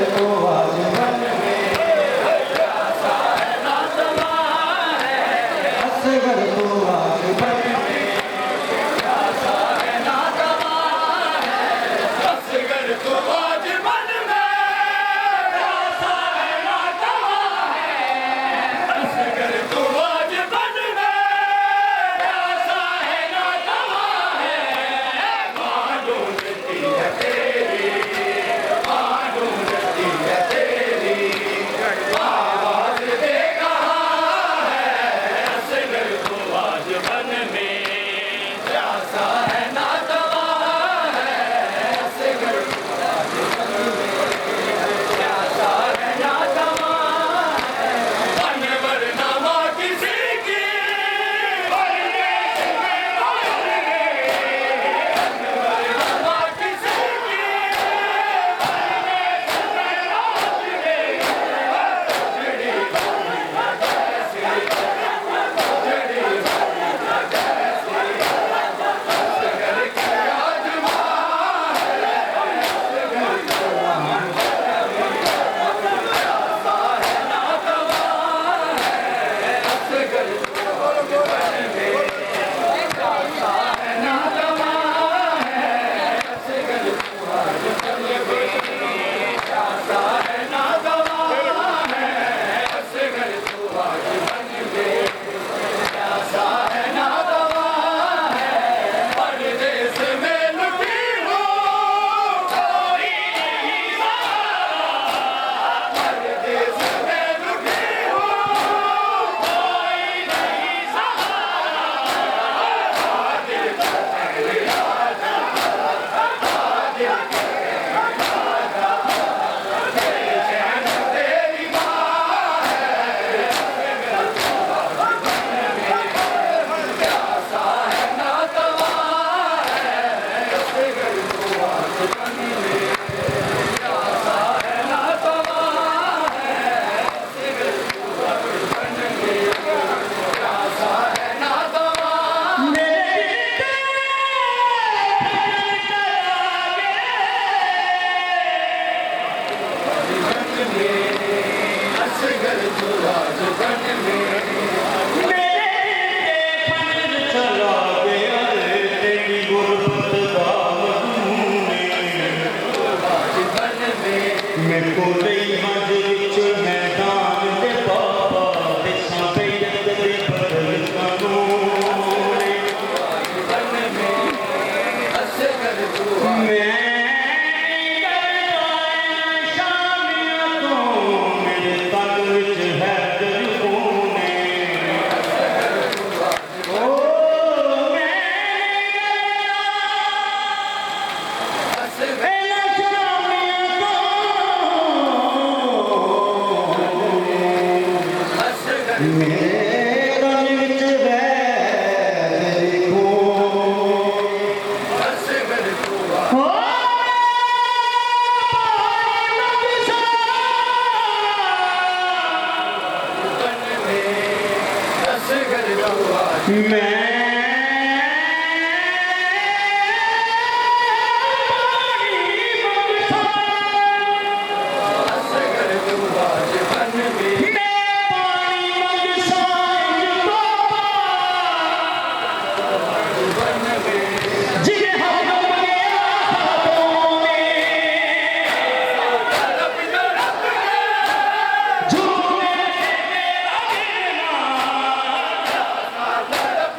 तो आज मन में प्यासा है नातवा है, असगर तो आज मन में प्यासा है नातवा है, असगर तो आज मन में प्यासा है नातवा है, असगर तो आज मन में प्यासा है नातवा है। ढूंढती है तेरी, ढूंढती है तेरी आवाज दे कहा है, असगर तो आज मन में प्यासा है नातवा है, असगर तो आज मन में प्यासा है नातवा है। अनवर नामा किसी की परदेश में बोल रे, अनवर नामा किसी की परदेश में बोल रे, जड़ी बनी कैसी, जड़ी बनी कैसी, असगर की आजमा है, असगर तो आज प्यासा है नातवा है, असगर तो आज मन में प्यासा है नातवा है, असगर तो आज मन में प्यासा है नातवा है, असगर तो आज मन में प्यासा है नातवा है। परदेस में लुटी हूँ कोई नहीं सहारा, परदेस में लुटी हूँ कोई नहीं सहारा, दिल का तेरा दिल बेचैन तेरी माँ है, प्यासा है नातवा है, असगर तो आज मन में प्यासा है नातवा है, असगर तो आज मन में प्यासा है नातवा। असगर तो आज मन में चला गया रे तेरी गुरबत दा मजूने, आज मन में मेरे को लई मज विच मैदान दे बाबा, देसां बेयत दे बदल कानूने, आज मन में असगर तो मैं शामियां तो मेरे तन विच है दिल कोने, ओ मैं असगर शामियां तो असगर मेरे तन विच है दिल कोने, असगर तो आज असगर तो आज मैं असगर तो आज मन में मन में तड़प तड़प के झूमे तड़प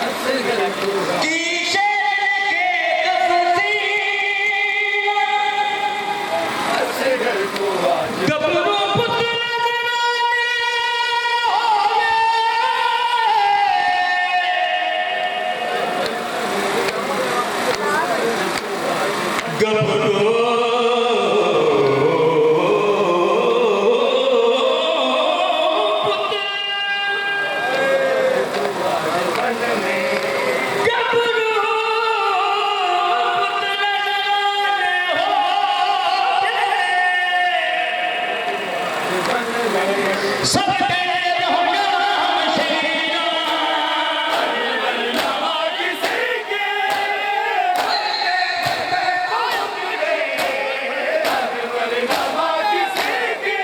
असगर तू असगर तू आज बन में बन में सब तेरे हो नाम शेरा किसी के वरनामा किसी के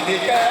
दिखे